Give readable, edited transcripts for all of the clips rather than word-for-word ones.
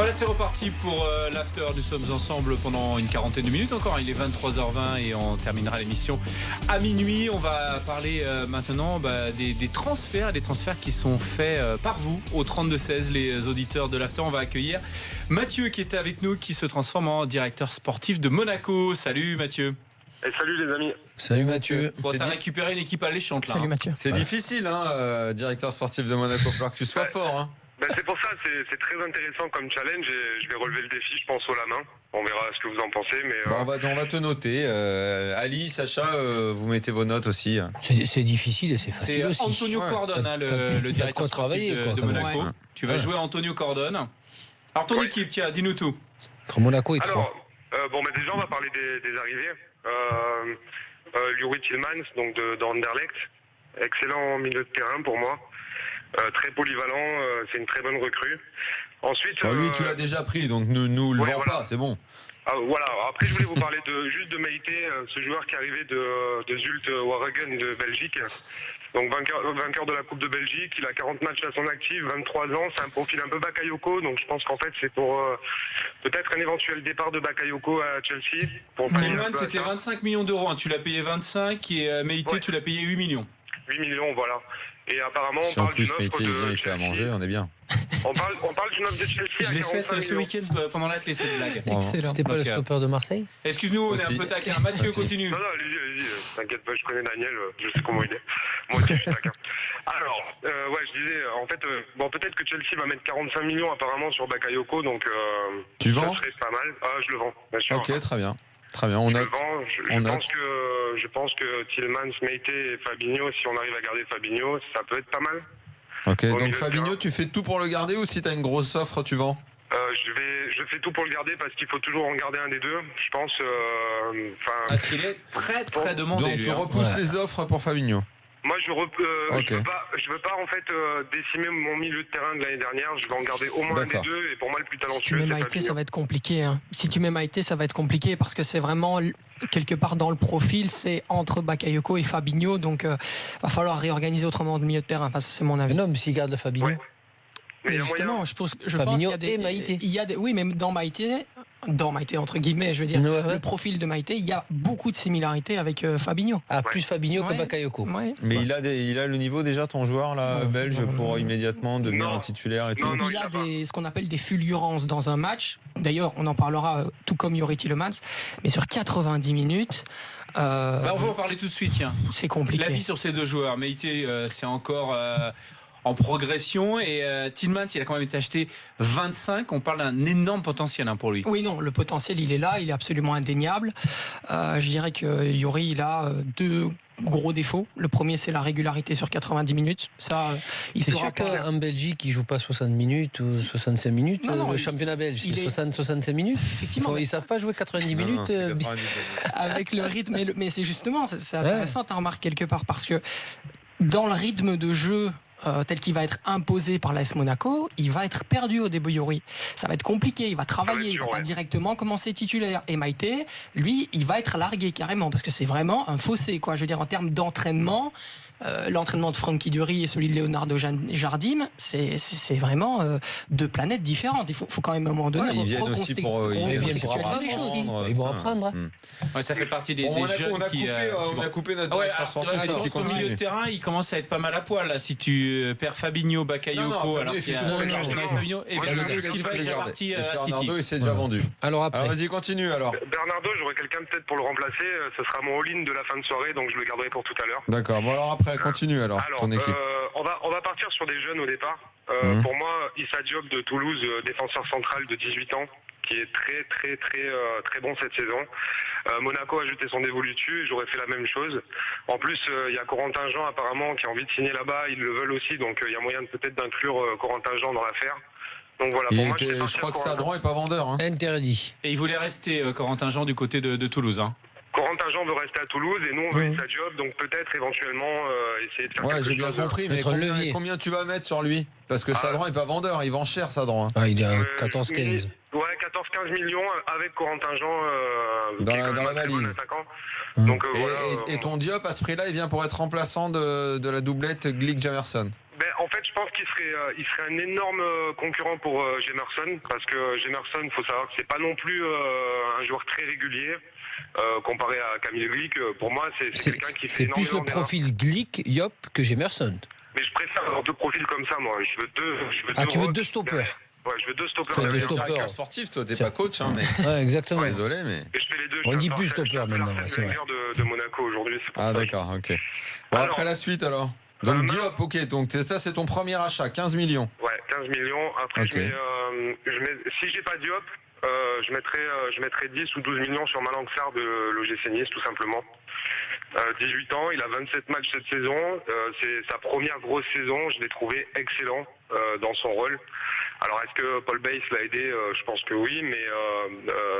Voilà, c'est reparti pour l'after. Nous sommes ensemble pendant une quarantaine de minutes encore. Il est 23h20 et on terminera l'émission à minuit. On va parler maintenant des transferts qui sont faits par vous au 32-16, les auditeurs de l'after. On va accueillir Mathieu qui était avec nous, qui se transforme en directeur sportif de Monaco. Salut Mathieu. Et salut les amis. Salut Mathieu. Bon, t'as récupéré une équipe alléchante là. Salut Mathieu. C'est difficile, directeur sportif de Monaco. Il va falloir que tu sois fort. Hein. C'est pour ça, c'est très intéressant comme challenge et je vais relever le défi, je pense, haut la main. On verra ce que vous en pensez. Mais on va te noter. Ali, Sacha, vous mettez vos notes aussi. C'est difficile et c'est facile aussi. C'est Antonio Cordon, le directeur sportif de Monaco. Ouais. Tu vas jouer Antonio Cordon. Alors ton équipe, tiens, dis-nous tout. Entre Monaco et Troyes. Déjà on va parler des arrivées. Youri Tillmans, donc d'Anderlecht, excellent milieu de terrain pour moi. Très polyvalent, c'est une très bonne recrue. Ensuite, lui, tu l'as déjà pris, donc nous le vends pas, c'est bon. Voilà. Après, je voulais vous parler juste de Maïté, ce joueur qui est arrivé de Zulte Waregem de Belgique. Donc vainqueur de la Coupe de Belgique, il a 40 matchs à son actif, 23 ans, c'est un profil un peu Bakayoko, donc je pense qu'en fait c'est pour peut-être un éventuel départ de Bakayoko à Chelsea. Tillmans, c'était 25 millions d'euros, tu l'as payé 25 et Maïté, tu l'as payé 8 millions. 8 millions, voilà. Et apparemment, si on en parle plus d'une offre Maïté il fait à manger, on est bien. On parle d'une offre de Chelsea. Je l'ai faite ce week-end pendant l'athlète, cette blague. Excellent. C'était pas le stopper de Marseille? Excuse-nous, on est un peu taquin. Mathieu, continue. Non, allez-y, t'inquiète pas, je connais Daniel, je sais comment il est. Moi aussi, je suis taquin. Alors, je disais, en fait, peut-être que Chelsea va mettre 45 millions apparemment sur Bakayoko, donc tu vends? Ça serait pas mal. Je le vends, bien sûr. Ok, très bien. Très bien, on note. Je pense que Tillmans, Maïté et Fabinho, si on arrive à garder Fabinho, ça peut être pas mal. Ok, donc Fabinho, tu fais tout pour le garder ou si tu as une grosse offre, tu vends? Je fais tout pour le garder parce qu'il faut toujours en garder un des deux. Je pense. Parce qu'il est très très demandé. Donc tu repousses les offres pour Fabinho? Moi, je veux pas en fait décimer mon milieu de terrain de l'année dernière. Je vais en garder au moins un des deux. Et pour moi, le plus talentueux, si tu mets Maïté, ça va être compliqué. Hein. Si tu mets Maïté, ça va être compliqué parce que c'est vraiment quelque part dans le profil, c'est entre Bakayoko et Fabinho. Donc, va falloir réorganiser autrement le milieu de terrain. Enfin, ça, c'est mon avis. Non, mais s'il garde le Fabinho. Ouais. Mais justement, je pense Fabinho qu'il y a Maïté. Oui, mais dans Maïté entre guillemets, je veux dire, le profil de Maïté, il y a beaucoup de similarités avec Fabinho. Plus Fabinho que Bakayoko. Ouais. Mais il a le niveau déjà, ton joueur là, belge, pour immédiatement devenir un titulaire et tout. Il a ce qu'on appelle des fulgurances dans un match. D'ailleurs, on en parlera tout comme Youri Tillmans, mais sur 90 minutes. On va en parler tout de suite, tiens. C'est compliqué. L'avis sur ces deux joueurs. Maïté, c'est encore en progression et Tillmans, il a quand même été acheté 25. On parle d'un énorme potentiel pour lui. Oui, non, le potentiel il est là, il est absolument indéniable. Je dirais que Youri, il a deux gros défauts. Le premier, c'est la régularité sur 90 minutes. Ça, il c'est sera sûr pas. qu'en Belgique, il joue pas 60 minutes ou 65 minutes. Non, le championnat belge, c'est 60-65 minutes. Effectivement. Ils savent pas jouer 90 minutes. Avec le rythme. Mais c'est justement, c'est intéressant, tu remarques quelque part, parce que dans le rythme de jeu tel qu'il va être imposé par l'AS Monaco, il va être perdu au début, Youri. Ça va être compliqué, il va travailler, il va pas directement commencer titulaire. Et Maïté, lui, il va être largué carrément, parce que c'est vraiment un fossé, quoi. Je veux dire, en termes d'entraînement, l'entraînement de Frankie Dury et celui de Leonardo Jardim, c'est vraiment deux planètes différentes. Il faut quand même à un moment donné ils viennent aussi pour apprendre les choses. Ils vont apprendre. Ouais, ça fait partie des jeunes on a coupé notre directeur sportif. Ton milieu de terrain, il commence à être pas mal à poil. Là, si tu perds Fabinho, Bakayoko, alors qu'il y a Fabinho et Bernardo Silva est déjà parti à City. Bernardo, il s'est déjà vendu. Alors vas-y, continue alors. Bernardo, j'aurai quelqu'un peut-être pour le remplacer. Ce sera mon all-in de la fin de soirée, donc je le garderai pour tout à l'heure. D'accord. Bon alors après, continue alors ton équipe. On va partir sur des jeunes au départ. Pour moi, Issa Diop de Toulouse, défenseur central de 18 ans, qui est très bon cette saison. Monaco a jeté son dévolu dessus et j'aurais fait la même chose. En plus, il y a Corentin Jean apparemment qui a envie de signer là-bas, ils le veulent aussi, donc il y a moyen peut-être d'inclure Corentin Jean dans l'affaire. Donc voilà, pour moi, je crois que Sadran est pas vendeur. Interdit. Et il voulait rester Corentin Jean du côté de Toulouse. Corentin Jean veut rester à Toulouse et nous on veut Issa Diop, donc peut-être éventuellement essayer de faire quelque chose. J'ai bien compris, mais combien tu vas mettre sur lui? Parce que Sadran est pas vendeur, il vend cher Sadran. Il est à 14-15. Ouais, 14-15 millions avec Corentin Jean dans la valise. Donc, et ton Diop à ce prix-là, il vient pour être remplaçant de la doublette Glick-Jamerson. En fait, fait, je pense qu'il serait un énorme concurrent pour Jemerson, parce que Jemerson, il faut savoir que c'est pas non plus un joueur très régulier. Comparé à Camille Glick, pour moi, c'est quelqu'un qui fait C'est plus le énormément d'erreurs. profil Glick, Yop, que Jemerson. Mais je préfère avoir 2 profils comme ça, moi. Je veux deux Tu veux rocks 2 stoppers. Ouais, je veux 2 stoppers. Tu veux deux derrière. stoppers. Directeur sportif, toi, t'es pas coach, hein, mais. Ouais, exactement. Désolé, mais. Et je fais les deux. On je dit suis un plus peu stopper la maintenant, Arsène c'est vrai. Wenger de Monaco aujourd'hui. C'est pour Ah, ça. d'accord, ok. Bon, Alors, après la suite, alors. Donc, maintenant- Diop, ok, donc ça, c'est ton premier achat, 15 millions. Ouais, 15 millions. Après, Ok. si j'ai pas Diop, je mettrais 10 ou 12 millions sur Malang Sarr de l'OGC Nice, tout simplement. 18 ans, il a 27 matchs cette saison. C'est sa première grosse saison. Je l'ai trouvé excellent dans son rôle. Alors, est-ce que Paul Bass l'a aidé? Je pense que oui, mais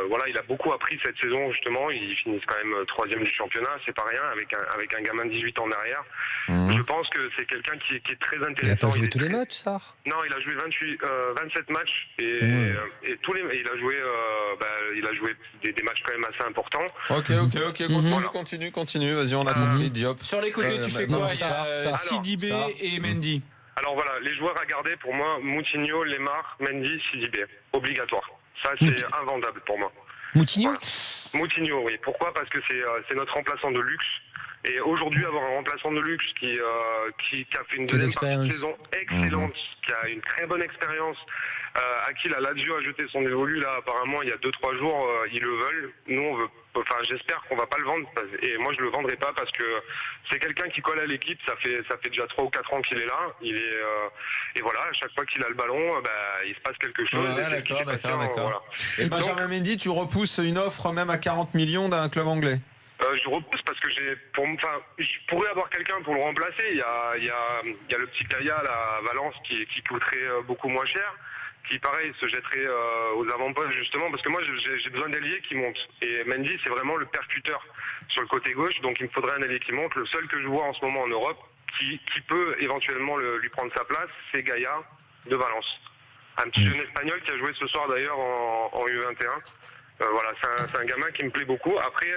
voilà, il a beaucoup appris cette saison, justement. Ils finissent quand même 3e du championnat, c'est pas rien, avec un gamin de 18 ans derrière. Je pense que c'est quelqu'un qui est très intéressant. Il n'a pas joué est tous les très- matchs, ça. Non, il a joué 27 matchs et il a joué des matchs quand même assez importants. Ok, continue, vas-y, on a compris, Diop. Sur les côtés, tu fais non, quoi? Il y a ça. Sidibé Alors, et Mendy. Alors voilà, les joueurs à garder pour moi, Moutinho, Lemar, Mendy, Sidibé. Obligatoire. Ça, c'est invendable pour moi. Moutinho Voilà. Moutinho, oui. Pourquoi? Parce que c'est notre remplaçant de luxe. Et aujourd'hui, avoir un remplaçant de luxe qui a fait une deuxième partie de saison excellente, qui a une très bonne expérience, à qui la Lazio a jeté son dévolu, là, apparemment, il y a 2-3 jours, ils le veulent. Nous, on veut, j'espère qu'on va pas le vendre. Et moi, je le vendrai pas parce que c'est quelqu'un qui colle à l'équipe. Ça fait déjà 3 ou 4 ans qu'il est là. Et voilà, à chaque fois qu'il a le ballon, il se passe quelque chose. Ouais, Et c'est ce qui s'est passé d'accord. voilà. Et Benjamin Mendy, tu repousses une offre même à 40 millions d'un club anglais. Je repousse parce que je pourrais avoir quelqu'un pour le remplacer. Il y a le petit Kaya là, à Valence qui coûterait beaucoup moins cher, qui pareil se jetterait aux avant-postes justement parce que moi j'ai besoin d'ailiers qui montent. Et Mendy c'est vraiment le percuteur sur le côté gauche, donc il me faudrait un ailier qui monte. Le seul que je vois en ce moment en Europe qui peut éventuellement lui prendre sa place, c'est Gaïa de Valence. Un petit jeune espagnol qui a joué ce soir d'ailleurs en U21. Voilà, c'est un gamin qui me plaît beaucoup. Après,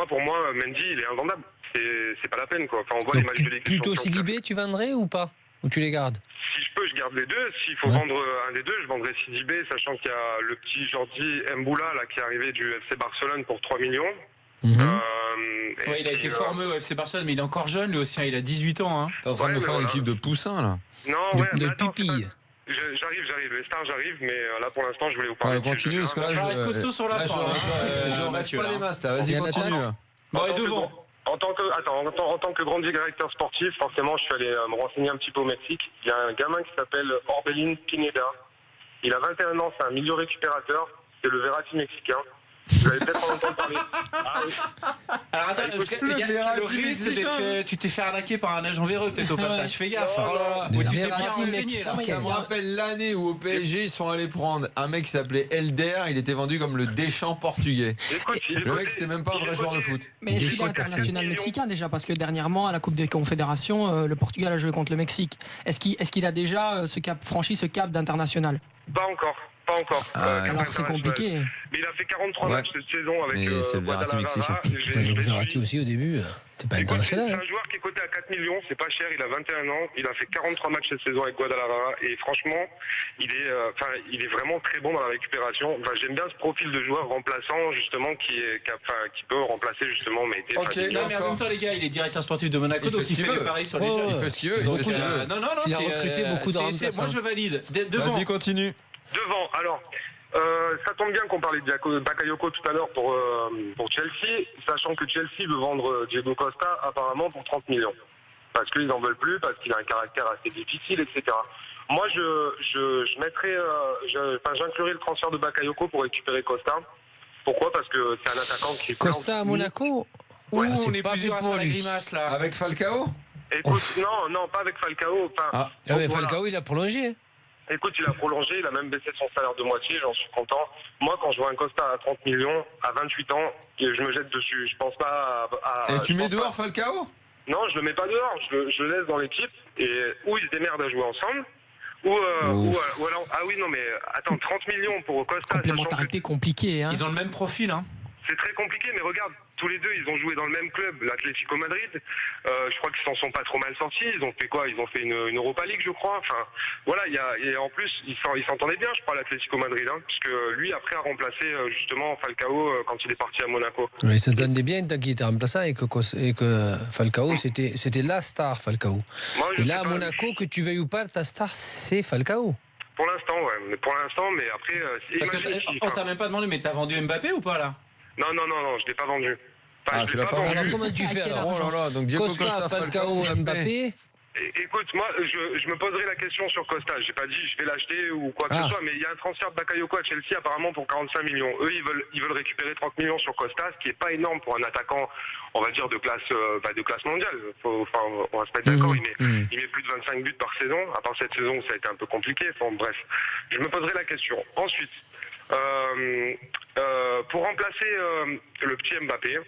pour moi, Mendy, il est invendable. C'est pas la peine, quoi. Enfin, on voit les matchs de Ligue des Plutôt Champions. Sidibé, tu vendrais ou pas? Ou tu les gardes? Si je peux, je garde les deux. S'il faut vendre un des deux, je vendrai Sidibé, sachant qu'il y a le petit Jordi Mboula là, qui est arrivé du FC Barcelone pour 3 millions. Il a été formé au FC Barcelone, mais il est encore jeune, lui aussi, il a 18 ans. Hein. T'es en train de me faire une équipe de poussins, là. Non, De attends, pipille. J'arrive. Les stars, j'arrive, mais là, pour l'instant, je voulais vous parler. Ouais, continue, parce que là, Ça va être costaud sur la fin. je reste Mathieu, pas là. les masses, là. Vas-y, Il y en a continue. quatre. Là. Bon, et devant. En tant que grand directeur sportif, forcément, je suis allé me renseigner un petit peu au Mexique. Il y a un gamin qui s'appelle Orbelin Pineda. Il a 21 ans, c'est un milieu récupérateur. C'est le Verratti mexicain. Vous avez peut-être entendu parler. Ah oui. Alors attends, parce que, le il y a Verratti le risque mexicain. que tu t'es fait arnaquer par un agent véreux, peut-être au passage. Fais gaffe. Oh là là. Ou tu Le sais bien Verratti renseigné, là. mexicain. Ça me rappelle l'année où au PSG, ils sont allés prendre un mec qui s'appelait Elder. Il était vendu comme le Deschamps portugais. Écoute, Le mec, c'était même pas un vrai joueur de foot. Mais est-ce Des qu'il est choix de international mexicain déjà? Parce que dernièrement, à la Coupe des Confédérations, le Portugal a joué contre le Mexique. Est-ce qu'il a déjà franchi ce cap d'international? Pas encore. Ah, Alors c'est compliqué. Mais il a fait 43 Ouais. matchs cette saison avec Mais c'est le Verratti mexicain. Putain, le Verratti aussi au début, t'es pas Écoute, international. c'est un joueur qui est coté à 4 millions, c'est pas cher, il a 21 ans, il a fait 43 matchs cette saison avec Guadalajara et franchement, il est vraiment très bon dans la récupération. Enfin, j'aime bien ce profil de joueur remplaçant justement qui peut remplacer justement mais Ok. Non, mais en même temps, les gars, il est directeur sportif de Monaco, Il fait donc ce il qu'il fait veut. les paris sur les Ouais, jeunes. Il fait ce qu'il veut. Donc, Il fait ce qu'il veut. Non, Il a recruté beaucoup de remplaçants. Moi, je valide. Devant. Vas-y, continue. Devant, alors, ça tombe bien qu'on parlait de Bakayoko tout à l'heure pour Chelsea, sachant que Chelsea veut vendre Diego Costa apparemment pour 30 millions. Parce qu'ils n'en veulent plus, parce qu'il a un caractère assez difficile, etc. Moi, j'inclurais le transfert de Bakayoko pour récupérer Costa. Pourquoi? Parce que c'est un attaquant qui est Costa à Monaco? Ouh, Ah, c'est on est pas plusieurs fait à pour faire la lui. grimace, là. Avec Falcao. Écoute, non, pas avec Falcao. Enfin, Ah. Ah mais voilà. Falcao, il a prolongé. Écoute, il a prolongé, il a même baissé son salaire de moitié, j'en suis content. Moi, quand je vois un Costa à 30 millions, à 28 ans, je me jette dessus. Je pense pas à... Et tu je mets pense dehors pas- Falcao? Non, je le mets pas dehors, je le laisse dans l'équipe, et où ils se démerdent à jouer ensemble, ou alors... Ah oui, non, mais attends, 30 millions pour Costa, sachant que Complémentarité compliquée. Hein. Ils ont le même profil, hein. c'est très compliqué, mais regarde, tous les deux, ils ont joué dans le même club, l'Atlético Madrid. Je crois qu'ils s'en sont pas trop mal sortis. Ils ont fait quoi? Ils ont fait une Europa League, je crois. Enfin, voilà, et en plus, ils s'entendaient bien, je crois, l'Atlético Madrid, hein, puisque lui, après, a remplacé justement Falcao quand il est parti à Monaco. Oui, il s'entendait bien tant qu'il était remplaçant et que Falcao, c'était la star, Falcao. Moi, je Et sais là, à pas, Monaco, que tu veuilles ou pas, ta star, c'est Falcao. Pour l'instant, ouais. Mais pour l'instant, mais après, Parce que imagine si- on t'a même pas demandé, mais t'as vendu Mbappé ou pas là? Non, je l'ai pas vendu. Ah, Je tu l'ai l'as pas vendu. Alors, comment tu fais alors? Oh là là, donc Diego Costa, Falcao, Mbappé. Écoute, moi, je me poserai la question sur Costa. J'ai pas dit je vais l'acheter ou quoi que ce soit, mais il y a un transfert de Bakayoko à Chelsea apparemment pour 45 millions. Eux, ils veulent récupérer 30 millions sur Costa, ce qui est pas énorme pour un attaquant, on va dire de classe mondiale. On va se mettre d'accord. Il met plus de 25 buts par saison. À part cette saison, ça a été un peu compliqué. Enfin, bref, je me poserai la question. Ensuite, pour remplacer le petit Mbappé,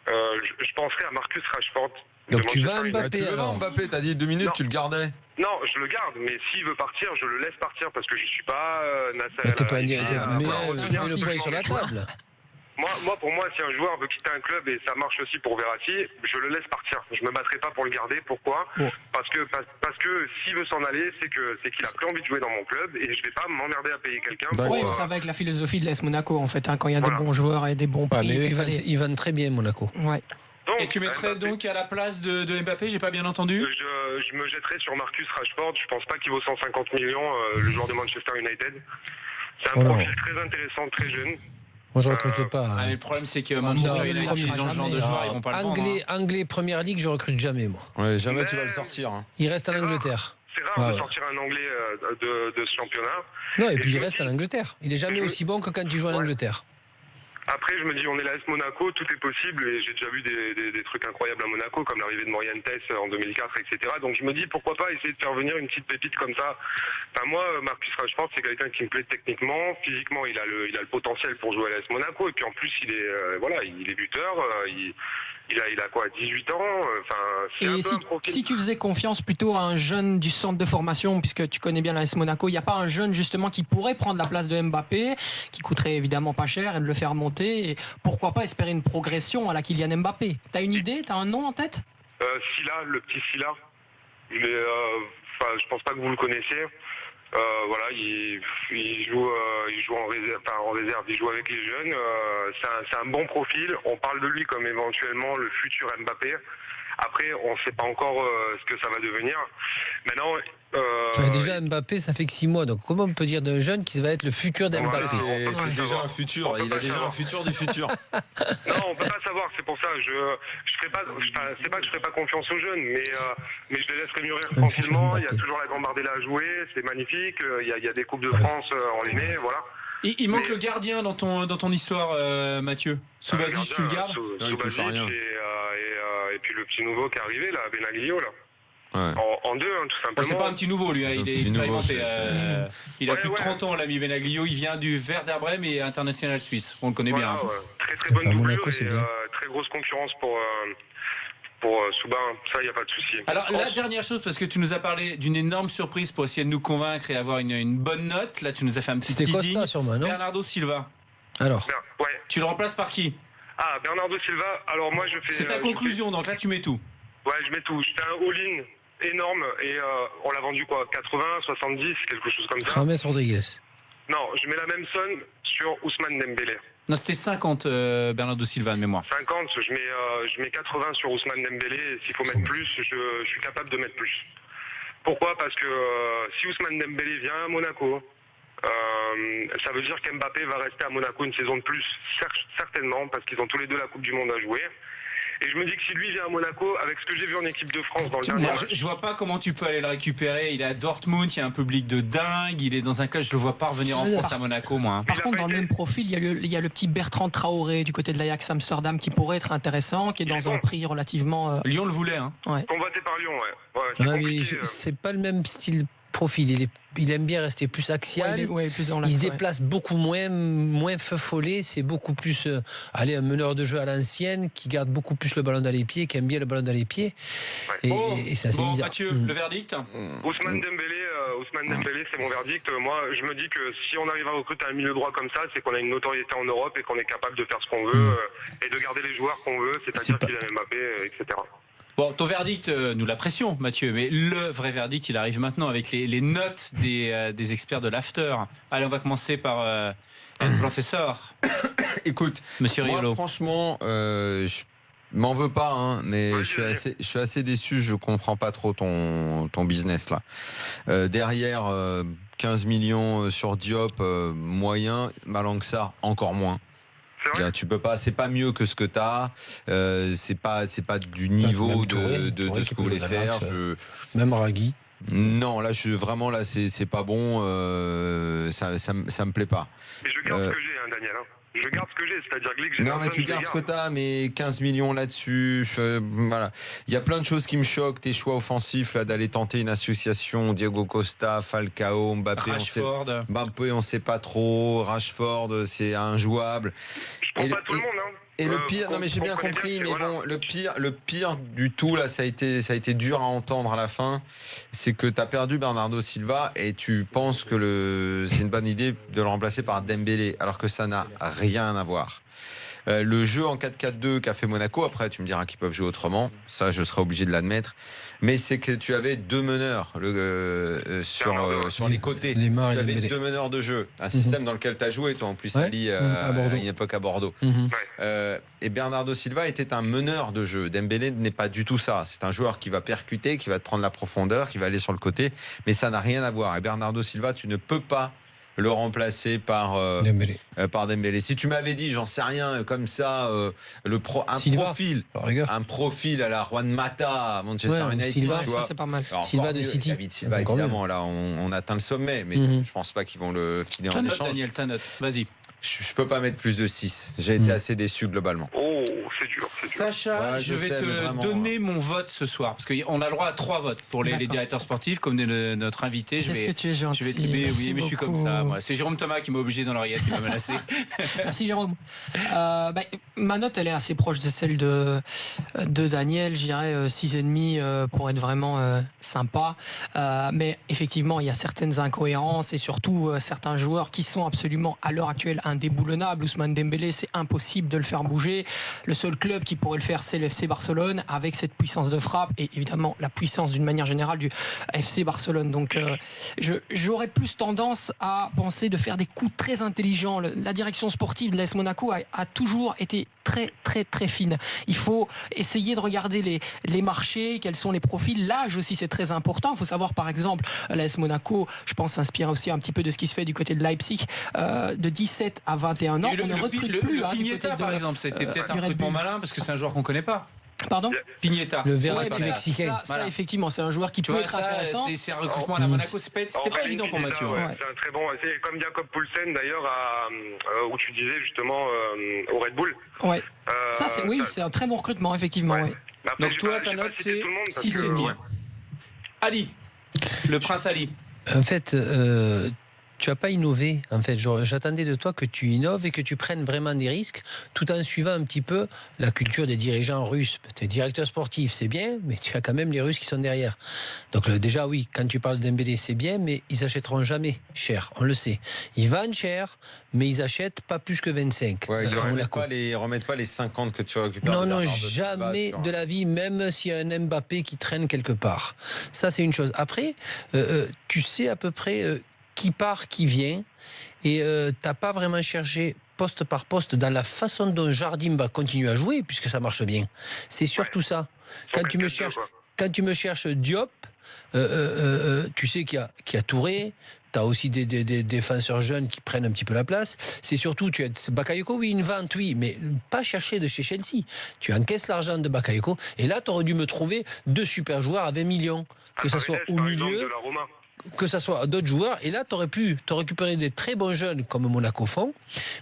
je penserai à Marcus Rashford. Donc tu vas Manchester United. Mbappé Tu veux alors? Mbappé, t'as dit 2 minutes, Non. tu le gardais. Non, je le garde, mais s'il veut partir, je le laisse partir parce que je suis pas Nasser. Mais t'es pas Al-Khelaifi. mais voilà. le point est sur la table. Moi, pour moi, si un joueur veut quitter un club et ça marche aussi pour Verratti, je le laisse partir. Je me battrai pas pour le garder. Pourquoi? Parce que s'il veut s'en aller, c'est qu'il a plus envie de jouer dans mon club et je vais pas m'emmerder à payer quelqu'un. D'accord. Oui, pour, mais ça va avec la philosophie de l'AS Monaco, en fait, hein, quand il y a Voilà. des bons joueurs et des bons Ouais, prix. mais eux, il fallait- ils vendent très bien Monaco. Ouais. donc, Et tu mettrais Mbappé, donc à la place de Mbappé, j'ai pas bien entendu? je me jetterai sur Marcus Rashford. Je pense pas qu'il vaut 150 millions, le joueur de Manchester United. C'est un Oh non. profil très intéressant, très jeune. Moi, je recrute pas. Ah, hein. mais le problème, c'est que non, Manchester il United, marchera ils ont ce genre de jamais. joueurs, ils vont pas le vendre. Anglais, Première Ligue, je recrute jamais, moi. Ouais, jamais Mais- tu vas le sortir. Hein. Il reste en C'est rare. Angleterre. C'est rare Ah de ouais. sortir un Anglais de ce championnat. Non, et Et puis je il me reste dis- en Angleterre. Il est jamais aussi bon que quand il joue en Ouais. Angleterre. Après, je me dis, on est l'AS Monaco, tout est possible, et j'ai déjà vu des trucs incroyables à Monaco, comme l'arrivée de Morientes en 2004, etc. Donc je me dis, pourquoi pas essayer de faire venir une petite pépite comme ça. Enfin, moi, Marcus Rashford, c'est quelqu'un qui me plaît techniquement, physiquement, il a le potentiel pour jouer à l'AS Monaco, et puis en plus, il est buteur, il a quoi, 18 ans, enfin, c'est un Et peu un profil. si tu faisais confiance plutôt à un jeune du centre de formation, puisque tu connais bien l'AS Monaco, il n'y a pas un jeune justement qui pourrait prendre la place de Mbappé, qui coûterait évidemment pas cher et de le faire monter, et pourquoi pas espérer une progression à la Kylian Mbappé? T'as une idée? T'as un nom en tête? Silla, le petit Silla, je pense pas que vous le connaissez. Voilà, il joue en réserve, il joue avec les jeunes. C'est un bon profil. On parle de lui comme éventuellement le futur Mbappé. Après, on ne sait pas encore ce que ça va devenir. Maintenant, Enfin, déjà, Mbappé, ça fait que 6 mois. Donc, comment on peut dire d'un jeune qui va être le futur d'Mbappé? Voilà. C'est déjà un futur. On peut Il pas a déjà savoir. un futur du futur. non, on peut pas savoir. C'est pour ça, je ferai pas. C'est pas que je ferai pas confiance aux jeunes, mais je les laisserai mûrir Un tranquillement. futur Il y a Mbappé. toujours la Gambardella à jouer. C'est magnifique. Il y a des coupes de France en l'aîné, voilà. Il manque Mais- le gardien dans ton histoire, Mathieu. Subasic, tu le gardes? Non, il touche à rien. Et puis le petit nouveau qui est arrivé là, Benaglio là. Ouais. En deux, hein, tout Bon, simplement. c'est pas un petit nouveau, lui, hein, Un il est petit nouveau, expérimenté. Il a Ouais, plus de ouais. 30 ans, l'ami Benaglio. Il vient du Werder Bremen et international suisse. On le connaît Voilà, bien. hein. ouais. Très très bonne À doublure Monaco, c'est et bien. très grosse concurrence pour Souba. Ça, il n'y a pas de souci. Alors, la dernière chose, parce que tu nous as parlé d'une énorme surprise pour essayer de nous convaincre et avoir une bonne note. Là, tu nous as fait un petit C'était teasing. Costa, sûrement, non? Bernardo Silva. Alors, Ouais. Tu le remplaces par qui? Ah, Bernardo Silva. Alors moi, je fais. C'est ta je conclusion, donc là, tu mets tout. fais- Ouais, je mets tout. Je fais un all-in énorme et on l'a vendu quoi, 80, 70, quelque chose comme ça. James Rodriguez. Non, je mets la même somme sur Ousmane Dembélé. Non, c'était 50, Bernardo Silva, de mémoire. 50, je mets 80 sur Ousmane Dembélé. Et s'il faut mettre plus, je suis capable de mettre plus. Pourquoi? Parce que si Ousmane Dembélé vient à Monaco, ça veut dire qu'Mbappé va rester à Monaco une saison de plus, certainement, parce qu'ils ont tous les deux la Coupe du Monde à jouer. Et je me dis que si lui vient à Monaco, avec ce que j'ai vu en équipe de France dans le dernier Moi, match, je vois pas comment tu peux aller le récupérer. Il est à Dortmund, il y a un public de dingue. Il est dans un club, je le vois pas revenir en France à Monaco, moi. hein. Par Il a contre, pas dans le été- même profil, il y a le petit Bertrand Traoré du côté de l'Ajax Amsterdam qui pourrait être intéressant, qui est Il est dans un bon. prix relativement. Lyon le voulait, hein. Ouais. convoité par Lyon, ouais. C'est Ah, mais compliqué, c'est pas le même style profil. Il aime bien rester plus axial. Plus dans il se déplace beaucoup moins feu follet. C'est beaucoup plus un meneur de jeu à l'ancienne qui garde beaucoup plus le ballon dans les pieds, qui aime bien le ballon dans les pieds. Et ça, c'est bizarre. Mathieu, le verdict Ousmane Dembélé, c'est mon verdict. Moi, je me dis que si on arrive à recruter un milieu droit comme ça, c'est qu'on a une notoriété en Europe et qu'on est capable de faire ce qu'on veut et de garder les joueurs qu'on veut, c'est-à-dire Kylian Mbappé, etc. Bon, ton verdict, nous l'apprécions, Mathieu, mais le vrai verdict, il arrive maintenant avec les notes des experts de l'after. Allez, on va commencer par le professeur. Écoute, Monsieur Riolo. Moi, franchement, je m'en veux pas, hein, mais je suis assez déçu. Je comprends pas trop ton business là. Derrière, 15 millions sur Diop, moyen. Malangsar, encore moins. Tu peux pas, c'est pas mieux que ce que t'as. C'est pas du niveau de ce que vous voulez faire. Même Ragui. Non, là, vraiment, là, c'est pas bon. Ça me plaît pas. Mais je garde ce que j'ai, Daniel. Je garde ce que j'ai, c'est-à-dire que non, mais tu gardes ce que t'as, mais 15 millions là-dessus. Voilà. Il y a plein de choses qui me choquent. Tes choix offensifs, là, d'aller tenter une association. Diego Costa, Falcao, Mbappé. Mbappé, on sait pas trop. Rashford, c'est injouable. Je prends pas tout le monde, hein. Et le pire, non mais j'ai bien compris, mais bon, le pire du tout là, ça a été dur à entendre à la fin, c'est que tu as perdu Bernardo Silva et tu penses que c'est une bonne idée de le remplacer par Dembélé, alors que ça n'a rien à voir. Le jeu en 4-4-2 qu'a fait Monaco, après tu me diras qu'ils peuvent jouer autrement, ça je serai obligé de l'admettre, mais c'est que tu avais deux meneurs sur les côtés, tu avais deux meneurs de jeu, un système dans lequel tu as joué toi en plus Ali à une époque à Bordeaux. Et Bernardo Silva était un meneur de jeu. Dembélé n'est pas du tout ça, c'est un joueur qui va percuter, qui va te prendre la profondeur, qui va aller sur le côté, mais ça n'a rien à voir. Et Bernardo Silva, tu ne peux pas le remplacer par Dembélé. Si tu m'avais dit, j'en sais rien, comme ça, un profil à la Juan Mata, Manchester United, Silva, tu vois, ça c'est pas mal. Alors, Silva de City. David Silva, évidemment, là, on atteint le sommet, mais je pense pas qu'ils vont le filer en échange. Daniel, ta note, vas-y. Je peux pas mettre plus de 6. J'ai été assez déçu globalement. Oh, c'est dur. Sacha, je vais te donner mon vote ce soir. Parce qu'on a le droit à 3 votes pour les directeurs sportifs, comme notre invité. Est-ce que tu es gentil? Je vais te oui, mais je suis comme ça, moi. C'est Jérôme Thomas qui m'a obligé dans l'oreillette, qui m'a menacé. Merci, Jérôme. Ma note, elle est assez proche de celle de Daniel. Je dirais 6,5 pour être vraiment sympa. Mais effectivement, il y a certaines incohérences et surtout certains joueurs qui sont absolument, à l'heure actuelle, indéboulonnable. Ousmane Dembélé, c'est impossible de le faire bouger. Le seul club qui pourrait le faire, c'est le FC Barcelone, avec cette puissance de frappe et évidemment la puissance d'une manière générale du FC Barcelone. Donc j'aurais plus tendance à penser de faire des coups très intelligents. La direction sportive de l'AS Monaco a toujours été très très très fine. Il faut essayer de regarder les marchés, quels sont les profils. L'âge aussi, c'est très important. Il faut savoir, par exemple, l'AS Monaco, je pense s'inspirer aussi un petit peu de ce qui se fait du côté de Leipzig, de 17 à 21 ans. On ne recrute plus. Le Pignetta, par exemple, c'était peut-être un recrutement malin parce que c'est un joueur qu'on connaît pas. Pardon ? Pignetta. Le Verratti mexicain. Ça, effectivement, c'est un joueur qui peut être intéressant. C'est un recrutement à la Monaco, c'était pas évident pour Mathieu. C'est un très bon. C'est comme Jakob Poulsen d'ailleurs, où tu disais justement au Red Bull. Ouais. C'est un très bon recrutement, effectivement. Ouais. Après, donc toi, ta note, c'est 6,5. Ali, le prince Ali. En fait, tu n'as pas innové. En fait, j'attendais de toi que tu innoves et que tu prennes vraiment des risques, tout en suivant un petit peu la culture des dirigeants russes. Tu es directeur sportif, c'est bien, mais tu as quand même les Russes qui sont derrière. Donc déjà, oui, quand tu parles de Dembélé, c'est bien, mais ils achèteront jamais cher, on le sait. Ils vendent cher, mais ils achètent pas plus que 25. Ouais, ils ne remettent pas les 50 que tu récupères. Non, jamais de la vie, même s'il y a un Mbappé qui traîne quelque part. Ça, c'est une chose. Après, tu sais à peu près qui part, qui vient, et t'as pas vraiment cherché poste par poste dans la façon dont Jardim va continuer à jouer, puisque ça marche bien. C'est surtout ça. Quand tu me cherches Diop, tu sais qu'il y a Touré. Tu as aussi des défenseurs jeunes qui prennent un petit peu la place. C'est surtout, tu as Bakayoko, oui, une vente, oui, mais pas chercher de chez Chelsea. Tu encaisses l'argent de Bakayoko, et là, tu aurais dû me trouver 2 super joueurs à 20 millions. Que ça soit au milieu, que ça soit d'autres joueurs, et là, tu aurais pu récupérer des très bons jeunes comme Monaco font,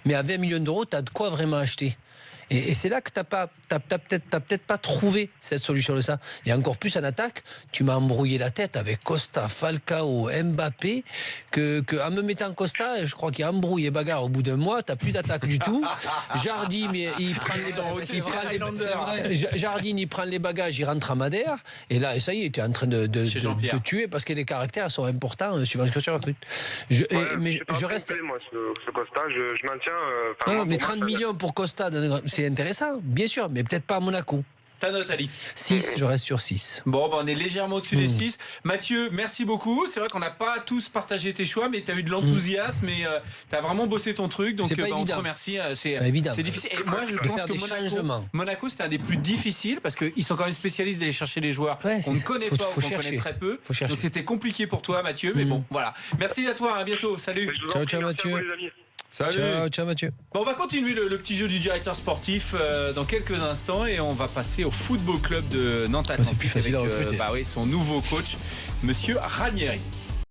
mais à 20 millions d'euros, tu as de quoi vraiment acheter. Et c'est là que t'as peut-être pas trouvé cette solution de ça. Et encore plus en attaque, tu m'as embrouillé la tête avec Costa, Falcao, Mbappé, que en me mettant Costa, je crois qu'il a embrouillé bagarre au bout d'un mois, t'as plus d'attaque du tout. Jardim, il prend les bagages, il rentre à Madère, et là, ça y est, tu es en train de tuer parce que les caractères sont importants suivant ce que tu recrutes. Mais je reste. Complet, moi, ce Costa, je maintiens. Mais 30 millions pour Costa, c'est intéressant, bien sûr, mais peut-être pas à Monaco. Ta note, Ali? 6, je reste sur 6. Bon, on est légèrement au-dessus des 6. Mathieu, merci beaucoup. C'est vrai qu'on n'a pas tous partagé tes choix, mais tu as eu de l'enthousiasme et tu as vraiment bossé ton truc. Donc, on te remercie. C'est difficile. Et moi, je pense que Monaco, c'était un des plus difficiles parce qu'ils sont quand même spécialistes d'aller chercher les joueurs qu'on ne connaît pas ou qu'on connaît très peu. Donc, c'était compliqué pour toi, Mathieu. Mais bon, voilà. Merci à toi. À bientôt. Salut. Ciao, Mathieu. Salut. Ciao Mathieu. Bon, on va continuer le petit jeu du directeur sportif dans quelques instants et on va passer au Football Club de Nantes Atlantique c'est plus facile avec à recruter. son nouveau coach, Monsieur Ranieri.